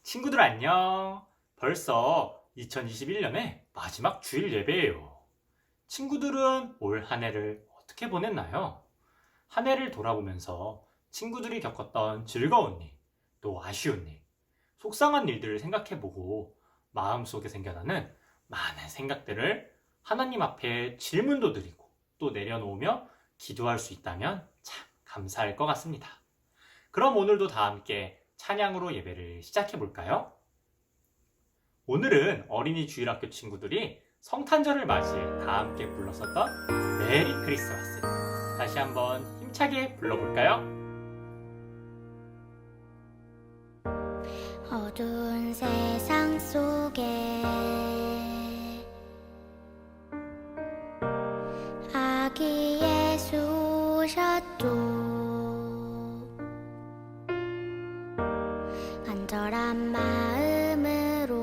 친구들 안녕. 벌써 2021년의 마지막 주일 예배예요. 친구들은 올 한 해를 어떻게 보냈나요? 한 해를 돌아보면서 친구들이 겪었던 즐거운 일, 또 아쉬운 일, 속상한 일들을 생각해보고 마음속에 생겨나는 많은 생각들을 하나님 앞에 질문도 드리고 또 내려놓으며 기도할 수 있다면 참 감사할 것 같습니다. 그럼 오늘도 다 함께 찬양으로 예배를 시작해 볼까요? 오늘은 어린이 주일학교 친구들이 성탄절을 맞이해 다 함께 불렀었던 메리 크리스마스. 다시 한번 힘차게 불러볼까요? 어두운 세상 속에 아기 예수 오셨죠. 간절한 마음으로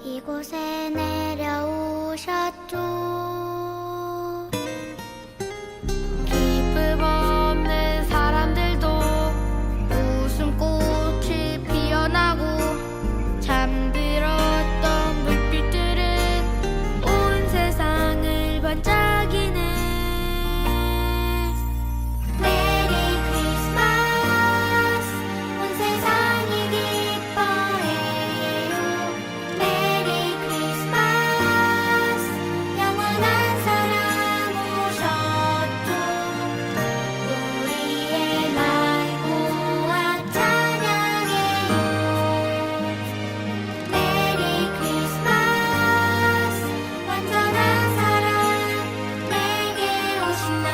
이곳에 내려오셨죠. 기쁨 없는 사람들도 웃음꽃이 피어나고 잠들었던 불빛들은 온 세상을 반짝이네. 메리 크리스마스 온 세상이 기뻐해요. 메리 크리스마스 영원한 사랑 오셨죠. 우리의 말고와 찬양해요. 메리 크리스마스 완전한 사랑 내게 오신 날.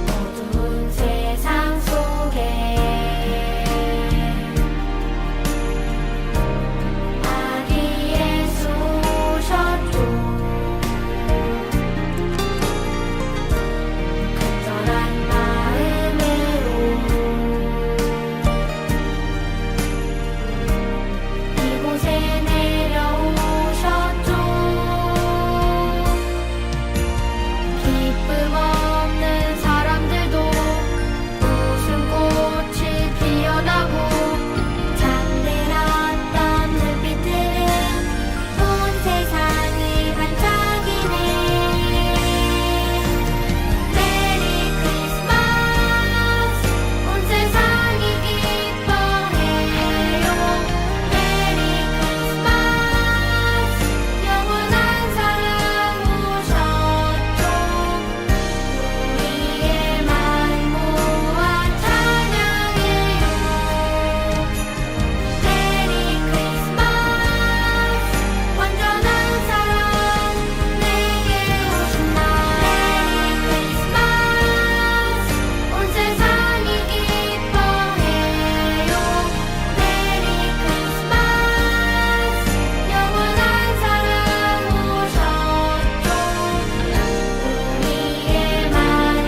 어두운 세상 속에 아기 예수 오셨죠. 간절한 마음으로 이곳에 내려오셨죠. 기쁨 없는 사람들도 웃음꽃이 피어나고 잠들었던 눈빛들은 온 세상을 반짝이네. 메리 크리스마스 온 세상이 기뻐해요. 메리 크리스마스 영원한 사랑 오셨죠. 우리의 말 모아 찬양해요. 메리 크리스마스 완전한 사랑 내게 오신 날. 메리 크리스마스 온 세상이 기뻐해요. 메리 크리스마스 영원한 사랑 오셨죠. 우리의 말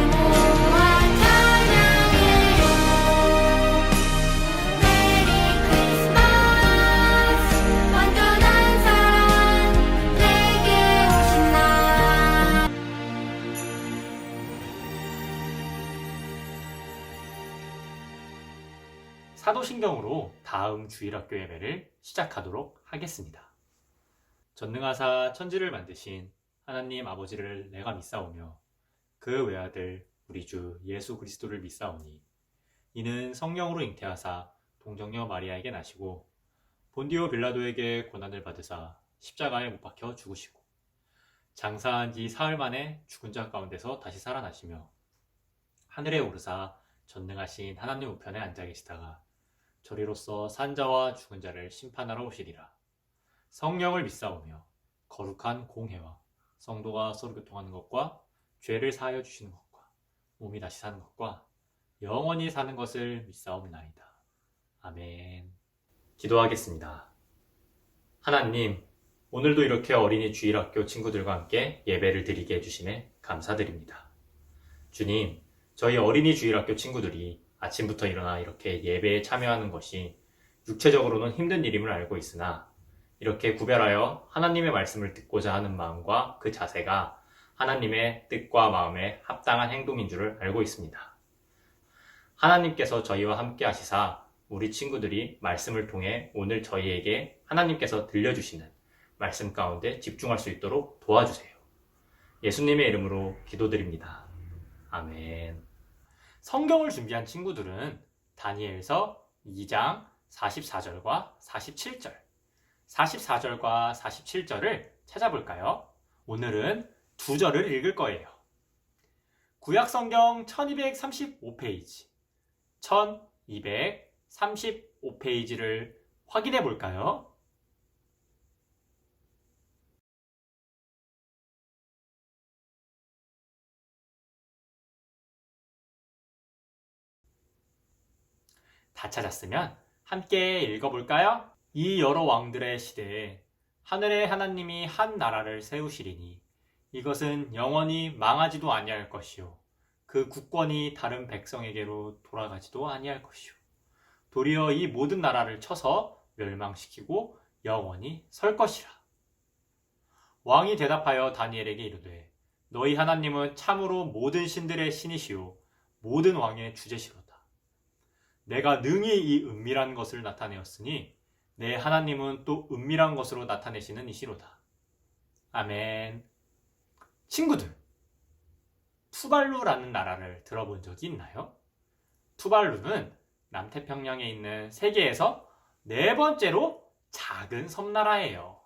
모아 찬양해요. 메리 크리스마스 완전한 사랑 내게 오신 날. 사도신경으로 다음 주일학교 예배를 시작하도록 하겠습니다. 전능하사 천지를 만드신 하나님 아버지를 내가 믿사오며 그 외아들 우리 주 예수 그리스도를 믿사오니 이는 성령으로 잉태하사 동정녀 마리아에게 나시고 본디오 빌라도에게 고난을 받으사 십자가에 못 박혀 죽으시고 장사한 지 사흘 만에 죽은 자 가운데서 다시 살아나시며 하늘에 오르사 전능하신 하나님 우편에 앉아 계시다가 저리로서 산자와 죽은 자를 심판하러 오시리라. 성령을 믿사오며 거룩한 공회와 성도가 서로 교통하는 것과 죄를 사하여 주시는 것과 몸이 다시 사는 것과 영원히 사는 것을 믿사옵나이다. 아멘. 기도하겠습니다. 하나님, 오늘도 이렇게 어린이 주일학교 친구들과 함께 예배를 드리게 해주심에 감사드립니다. 주님, 저희 어린이 주일학교 친구들이 아침부터 일어나 이렇게 예배에 참여하는 것이 육체적으로는 힘든 일임을 알고 있으나 이렇게 구별하여 하나님의 말씀을 듣고자 하는 마음과 그 자세가 하나님의 뜻과 마음에 합당한 행동인 줄을 알고 있습니다. 하나님께서 저희와 함께 하시사 우리 친구들이 말씀을 통해 오늘 저희에게 하나님께서 들려주시는 말씀 가운데 집중할 수 있도록 도와주세요. 예수님의 이름으로 기도드립니다. 아멘. 성경을 준비한 친구들은 다니엘서 2장 44절과 47절, 44절과 47절을 찾아볼까요? 오늘은 두 절을 읽을 거예요. 구약성경 1235페이지, 1235페이지를 확인해 볼까요? 다 찾았으면 함께 읽어볼까요? 이 여러 왕들의 시대에 하늘의 하나님이 한 나라를 세우시리니 이것은 영원히 망하지도 아니할 것이요 그 국권이 다른 백성에게로 돌아가지도 아니할 것이요 도리어 이 모든 나라를 쳐서 멸망시키고 영원히 설 것이라. 왕이 대답하여 다니엘에게 이르되 너희 하나님은 참으로 모든 신들의 신이시요 모든 왕의 주제시로다. 내가 능히 이 은밀한 것을 나타내었으니 내 하나님은 또 은밀한 것으로 나타내시는 이시로다. 아멘. 친구들, 투발루라는 나라를 들어본 적이 있나요? 투발루는 남태평양에 있는 세계에서 네 번째로 작은 섬나라예요.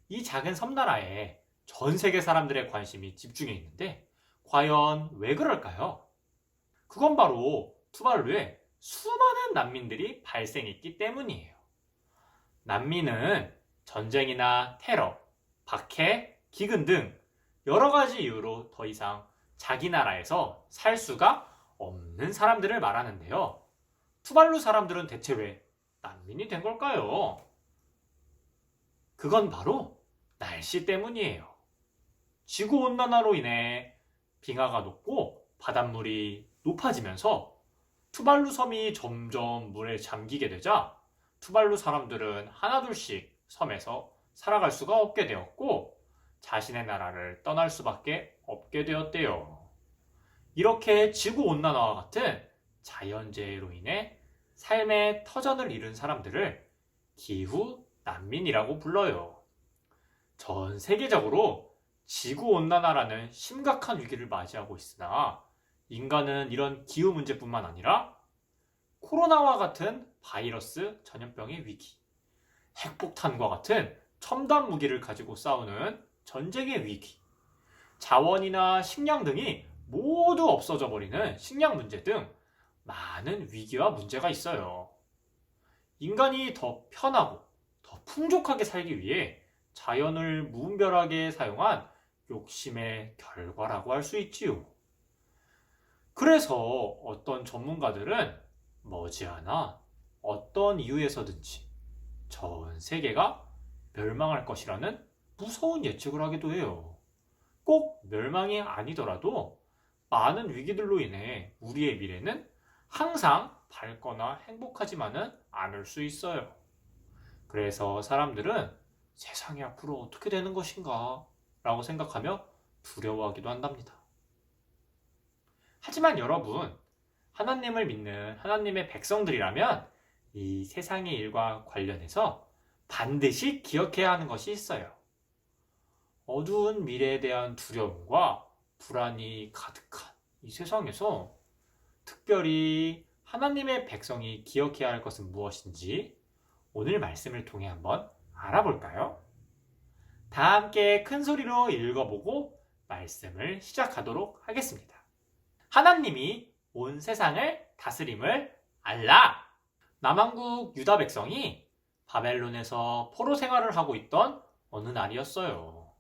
이 작은 섬나라에 전 세계 사람들의 관심이 집중해 있는데 과연 왜 그럴까요? 그건 바로 투발루에 수많은 난민들이 발생했기 때문이에요. 난민은 전쟁이나 테러, 박해, 기근 등 여러 가지 이유로 더 이상 자기 나라에서 살 수가 없는 사람들을 말하는데요. 투발루 사람들은 대체 왜 난민이 된 걸까요? 그건 바로 날씨 때문이에요. 지구온난화로 인해 빙하가 녹고 바닷물이 높아지면서 투발루 섬이 점점 물에 잠기게 되자 투발루 사람들은 하나둘씩 섬에서 살아갈 수가 없게 되었고 자신의 나라를 떠날 수밖에 없게 되었대요. 이렇게 지구온난화와 같은 자연재해로 인해 삶의 터전을 잃은 사람들을 기후 난민이라고 불러요. 전 세계적으로 지구온난화라는 심각한 위기를 맞이하고 있으나 인간은 이런 기후 문제뿐만 아니라 코로나와 같은 바이러스 전염병의 위기, 핵폭탄과 같은 첨단 무기를 가지고 싸우는 전쟁의 위기, 자원이나 식량 등이 모두 없어져 버리는 식량 문제 등 많은 위기와 문제가 있어요. 인간이 더 편하고 더 풍족하게 살기 위해 자연을 무분별하게 사용한 욕심의 결과라고 할 수 있지요. 그래서 어떤 전문가들은 머지않아 어떤 이유에서든지 전 세계가 멸망할 것이라는 무서운 예측을 하기도 해요. 꼭 멸망이 아니더라도 많은 위기들로 인해 우리의 미래는 항상 밝거나 행복하지만은 않을 수 있어요. 그래서 사람들은 세상이 앞으로 어떻게 되는 것인가 라고 생각하며 두려워하기도 한답니다. 하지만 여러분, 하나님을 믿는 하나님의 백성들이라면 이 세상의 일과 관련해서 반드시 기억해야 하는 것이 있어요. 어두운 미래에 대한 두려움과 불안이 가득한 이 세상에서 특별히 하나님의 백성이 기억해야 할 것은 무엇인지 오늘 말씀을 통해 한번 알아볼까요? 다 함께 큰 소리로 읽어보고 말씀을 시작하도록 하겠습니다. 하나님이 온 세상을 다스림을 알라! 남왕국 유다 백성이 바벨론에서 포로 생활을 하고 있던 어느 날이었어요.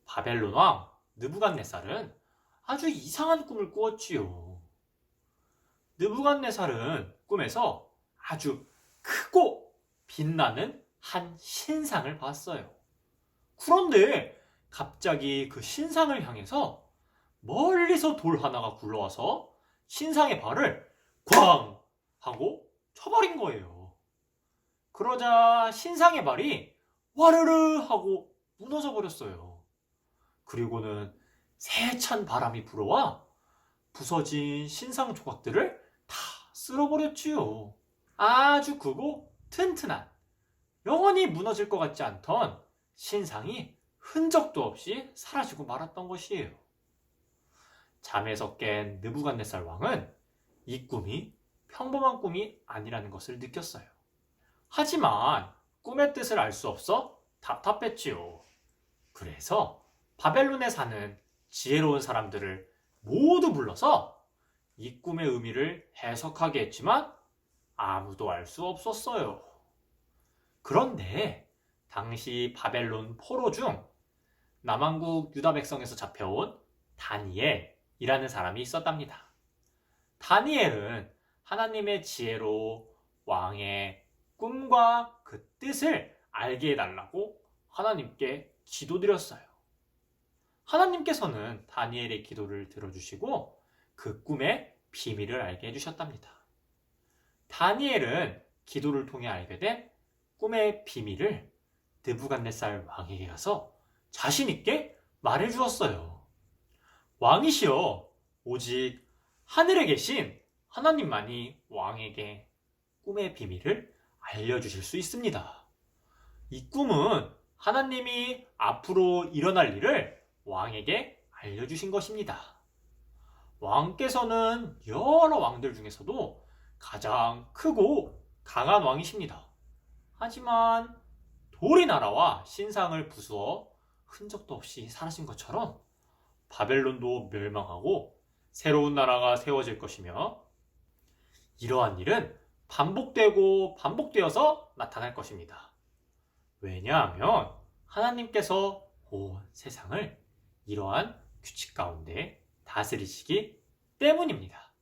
바벨론 왕 느부갓네살은 아주 이상한 꿈을 꾸었지요. 느부갓네살은 꿈에서 아주 크고 빛나는 한 신상을 봤어요. 그런데 갑자기 그 신상을 향해서 멀리서 돌 하나가 굴러와서 신상의 발을 쾅! 하고 쳐버린 거예요. 그러자 신상의 발이 와르르 하고 무너져 버렸어요. 그리고는 세찬 바람이 불어와 부서진 신상 조각들을 다 쓸어버렸지요. 아주 크고 튼튼한, 영원히 무너질 것 같지 않던 신상이 흔적도 없이 사라지고 말았던 것이에요. 잠에서 깬 느부갓네살 왕은 이 꿈이 평범한 꿈이 아니라는 것을 느꼈어요. 하지만 꿈의 뜻을 알 수 없어 답답했지요. 그래서 바벨론에 사는 지혜로운 사람들을 모두 불러서 이 꿈의 의미를 해석하게 했지만 아무도 알 수 없었어요. 그런데 당시 바벨론 포로 중 남왕국 유다 백성에서 잡혀온 다니엘이라는 사람이 있었답니다. 다니엘은 하나님의 지혜로 왕의 꿈과 그 뜻을 알게 해달라고 하나님께 기도드렸어요. 하나님께서는 다니엘의 기도를 들어주시고 그 꿈의 비밀을 알게 해주셨답니다. 다니엘은 기도를 통해 알게 된 꿈의 비밀을 느부갓네살 왕에게 가서 자신 있게 말해 주었어요. 왕이시여, 오직 하늘에 계신 하나님만이 왕에게 꿈의 비밀을 알려주실 수 있습니다. 이 꿈은 하나님이 앞으로 일어날 일을 왕에게 알려주신 것입니다. 왕께서는 여러 왕들 중에서도 가장 크고 강한 왕이십니다. 하지만 돌이 날아와 신상을 부수어 흔적도 없이 사라진 것처럼 바벨론도 멸망하고 새로운 나라가 세워질 것이며 이러한 일은 반복되고 반복되어서 나타날 것입니다. 왜냐하면 하나님께서 온 세상을 이러한 규칙 가운데 다스리시기 때문입니다.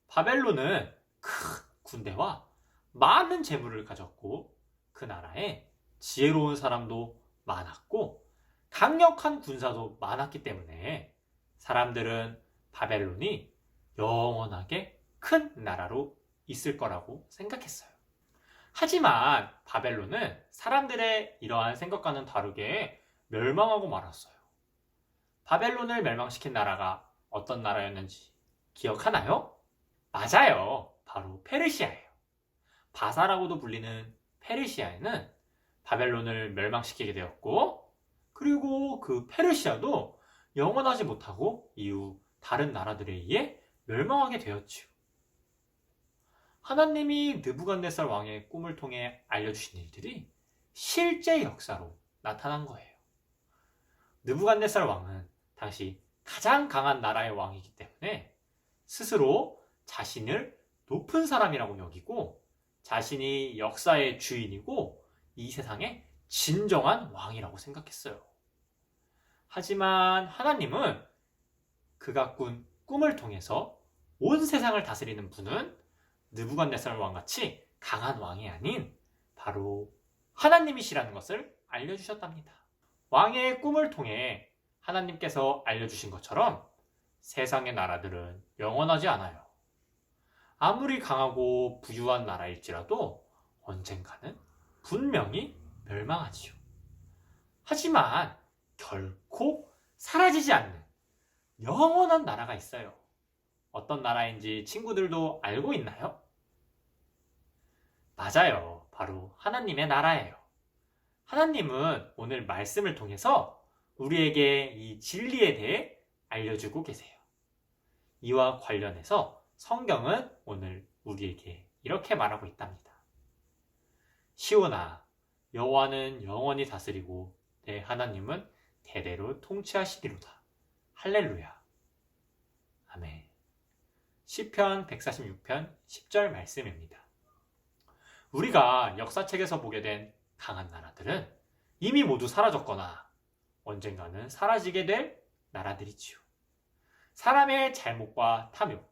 바벨론은 큰 군대와 많은 재물을 가졌고 그 나라에 지혜로운 사람도 많았고 강력한 군사도 많았기 때문에 사람들은 바벨론이 영원하게 큰 나라로 있을 거라고 생각했어요. 하지만 바벨론은 사람들의 이러한 생각과는 다르게 멸망하고 말았어요. 바벨론을 멸망시킨 나라가 어떤 나라였는지 기억하나요? 맞아요. 바로 페르시아예요. 바사라고도 불리는 페르시아에는 바벨론을 멸망시키게 되었고 그리고 그 페르시아도 영원하지 못하고 이후 다른 나라들에 의해 멸망하게 되었지요. 하나님이 느부갓네살 왕의 꿈을 통해 알려주신 일들이 실제 역사로 나타난 거예요. 느부갓네살 왕은 당시 가장 강한 나라의 왕이기 때문에 스스로 자신을 높은 사람이라고 여기고 자신이 역사의 주인이고 이 세상의 진정한 왕이라고 생각했어요. 하지만 하나님은 그가 꾼 꿈을 통해서 온 세상을 다스리는 분은 느부갓네살 왕같이 강한 왕이 아닌 바로 하나님이시라는 것을 알려주셨답니다. 왕의 꿈을 통해 하나님께서 알려주신 것처럼 세상의 나라들은 영원하지 않아요. 아무리 강하고 부유한 나라일지라도 언젠가는 분명히 멸망하지요. 하지만 결코 사라지지 않는 영원한 나라가 있어요. 어떤 나라인지 친구들도 알고 있나요? 맞아요. 바로 하나님의 나라예요. 하나님은 오늘 말씀을 통해서 우리에게 이 진리에 대해 알려주고 계세요. 이와 관련해서 성경은 오늘 우리에게 이렇게 말하고 있답니다. 시온아, 여호와는 영원히 다스리고 내 하나님은 대대로 통치하시리로다. 할렐루야. 아멘. 시편 146편 10절 말씀입니다. 우리가 역사책에서 보게 된 강한 나라들은 이미 모두 사라졌거나 언젠가는 사라지게 될 나라들이지요. 사람의 잘못과 탐욕,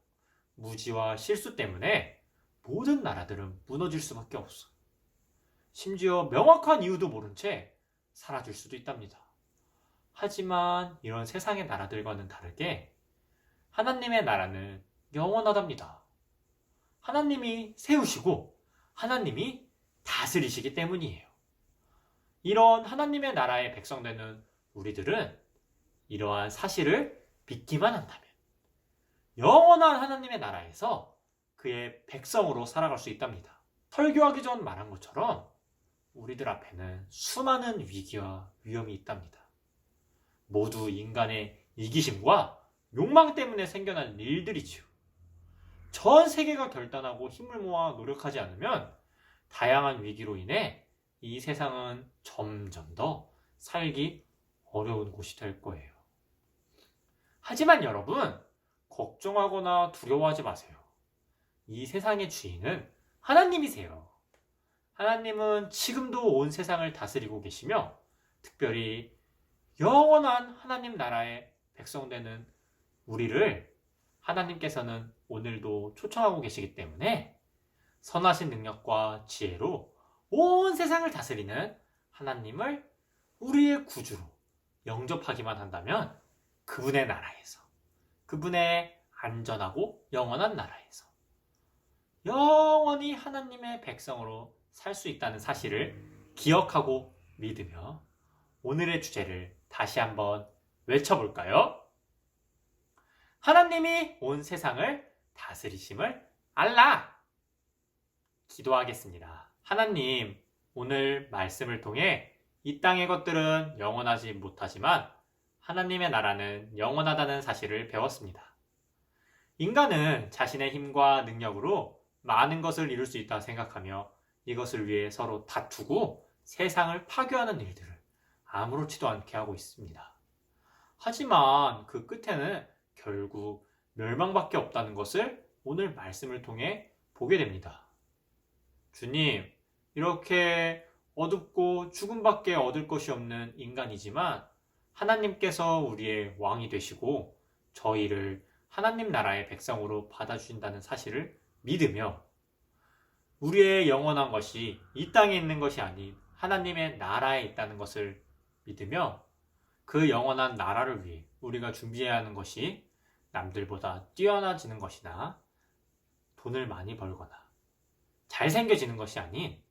무지와 실수 때문에 모든 나라들은 무너질 수밖에 없어. 심지어 명확한 이유도 모른 채 사라질 수도 있답니다. 하지만 이런 세상의 나라들과는 다르게 하나님의 나라는 영원하답니다. 하나님이 세우시고 하나님이 다스리시기 때문이에요. 이런 하나님의 나라의 백성 되는 우리들은 이러한 사실을 믿기만 한다면 영원한 하나님의 나라에서 그의 백성으로 살아갈 수 있답니다. 설교하기 전 말한 것처럼 우리들 앞에는 수많은 위기와 위험이 있답니다. 모두 인간의 이기심과 욕망 때문에 생겨난 일들이지요. 전 세계가 결단하고 힘을 모아 노력하지 않으면 다양한 위기로 인해 이 세상은 점점 더 살기 어려운 곳이 될 거예요. 하지만 여러분, 걱정하거나 두려워하지 마세요. 이 세상의 주인은 하나님이세요. 하나님은 지금도 온 세상을 다스리고 계시며 특별히 영원한 하나님 나라의 백성 되는 우리를 하나님께서는 오늘도 초청하고 계시기 때문에 선하신 능력과 지혜로 온 세상을 다스리는 하나님을 우리의 구주로 영접하기만 한다면 그분의 나라에서, 그분의 안전하고 영원한 나라에서 영원히 하나님의 백성으로 살 수 있다는 사실을 기억하고 믿으며 오늘의 주제를 다시 한번 외쳐볼까요? 하나님이 온 세상을 다스리심을 알라! 기도하겠습니다. 하나님, 오늘 말씀을 통해 이 땅의 것들은 영원하지 못하지만 하나님의 나라는 영원하다는 사실을 배웠습니다. 인간은 자신의 힘과 능력으로 많은 것을 이룰 수 있다 생각하며 이것을 위해 서로 다투고 세상을 파괴하는 일들을 아무렇지도 않게 하고 있습니다. 하지만 그 끝에는 결국 멸망밖에 없다는 것을 오늘 말씀을 통해 보게 됩니다. 주님, 이렇게 어둡고 죽음밖에 얻을 것이 없는 인간이지만 하나님께서 우리의 왕이 되시고 저희를 하나님 나라의 백성으로 받아주신다는 사실을 믿으며 우리의 영원한 것이 이 땅에 있는 것이 아닌 하나님의 나라에 있다는 것을 믿으며 그 영원한 나라를 위해 우리가 준비해야 하는 것이 남들보다 뛰어나지는 것이나 돈을 많이 벌거나 잘생겨지는 것이 아닌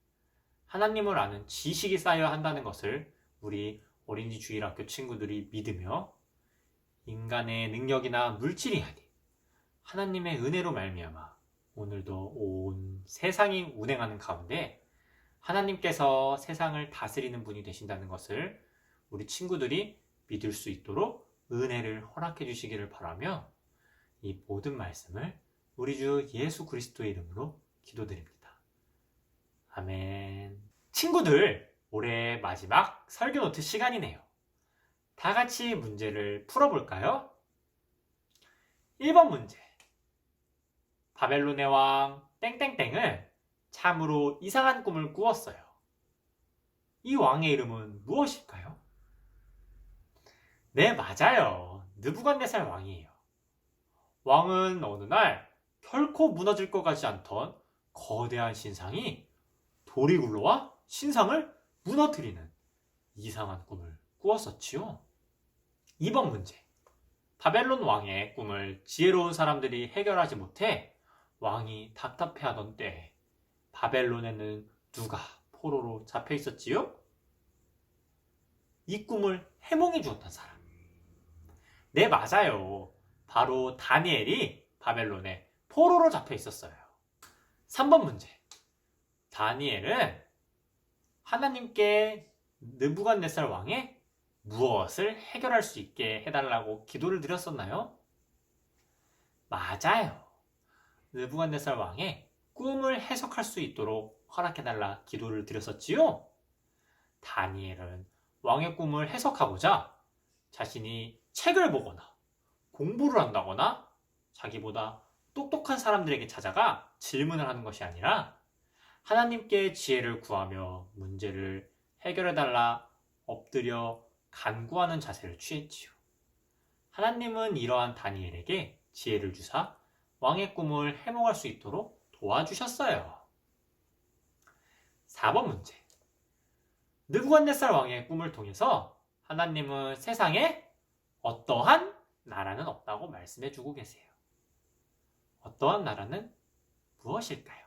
하나님을 아는 지식이 쌓여야 한다는 것을 우리 어린이 주일학교 친구들이 믿으며 인간의 능력이나 물질이 아닌 하나님의 은혜로 말미암아 오늘도 온 세상이 운행하는 가운데 하나님께서 세상을 다스리는 분이 되신다는 것을 우리 친구들이 믿을 수 있도록 은혜를 허락해 주시기를 바라며 이 모든 말씀을 우리 주 예수 그리스도의 이름으로 기도드립니다. 아멘. 친구들, 올해 마지막 설교 노트 시간이네요. 다 같이 문제를 풀어볼까요? 1번 문제. 바벨론의 왕 땡땡땡은 참으로 이상한 꿈을 꾸었어요. 이 왕의 이름은 무엇일까요? 네, 맞아요. 느부갓네살 왕이에요. 왕은 어느 날 결코 무너질 것 같지 않던 거대한 신상이 돌이 굴러와 신상을 무너뜨리는 이상한 꿈을 꾸었었지요. 2번 문제. 바벨론 왕의 꿈을 지혜로운 사람들이 해결하지 못해 왕이 답답해하던 때에 바벨론에는 누가 포로로 잡혀 있었지요? 이 꿈을 해몽해 주었던 사람. 네, 맞아요. 바로 다니엘이 바벨론에 포로로 잡혀 있었어요. 3번 문제. 다니엘은 하나님께 느부갓네살 왕의 무엇을 해결할 수 있게 해달라고 기도를 드렸었나요? 맞아요. 느부갓네살 왕의 꿈을 해석할 수 있도록 허락해달라 기도를 드렸었지요. 다니엘은 왕의 꿈을 해석하고자 자신이 책을 보거나 공부를 한다거나 자기보다 똑똑한 사람들에게 찾아가 질문을 하는 것이 아니라 하나님께 지혜를 구하며 문제를 해결해달라 엎드려 간구하는 자세를 취했지요. 하나님은 이러한 다니엘에게 지혜를 주사 왕의 꿈을 해몽할 수 있도록 도와주셨어요. 4번 문제. 느부갓네살 왕의 꿈을 통해서 하나님은 세상에 어떠한 나라는 없다고 말씀해 주고 계세요. 어떠한 나라는 무엇일까요?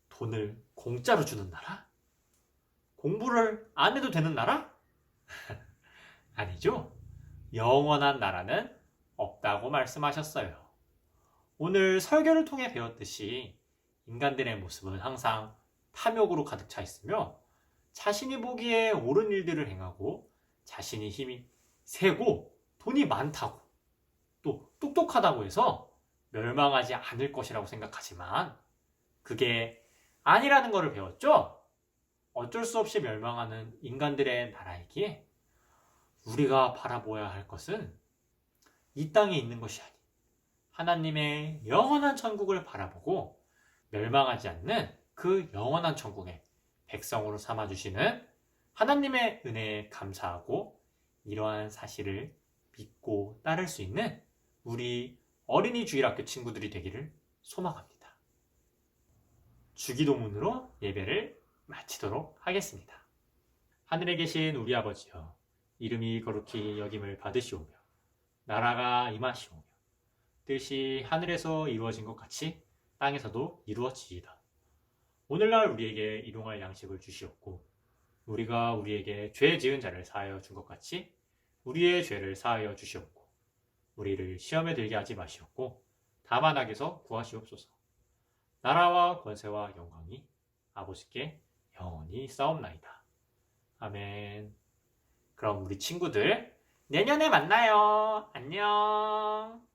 돈을 공짜로 주는 나라? 공부를 안 해도 되는 나라? 아니죠. 영원한 나라는 없다고 말씀하셨어요. 오늘 설교를 통해 배웠듯이 인간들의 모습은 항상 탐욕으로 가득 차 있으며 자신이 보기에 옳은 일들을 행하고 자신이 힘이 세고 돈이 많다고 또 똑똑하다고 해서 멸망하지 않을 것이라고 생각하지만 그게 아니라는 것을 배웠죠? 어쩔 수 없이 멸망하는 인간들의 나라이기에 우리가 바라보아야 할 것은 이 땅에 있는 것이 아닌 하나님의 영원한 천국을 바라보고 멸망하지 않는 그 영원한 천국의 백성으로 삼아주시는 하나님의 은혜에 감사하고 이러한 사실을 믿고 따를 수 있는 우리 어린이 주일학교 친구들이 되기를 소망합니다. 주기도문으로 예배를 마치도록 하겠습니다. 하늘에 계신 우리 아버지여, 이름이 거룩히 여김을 받으시오며 나라가 임하시오며 뜻이 하늘에서 이루어진 것 같이 땅에서도 이루어지이다. 오늘날 우리에게 일용할 양식을 주시옵고 우리가 우리에게 죄 지은 자를 사하여 준 것 같이 우리의 죄를 사하여 주시옵고 우리를 시험에 들게 하지 마시옵고 다만 악에서 구하시옵소서. 나라와 권세와 영광이 아버지께 영원히 싸움나이다. 아멘. 그럼 우리 친구들 내년에 만나요. 안녕.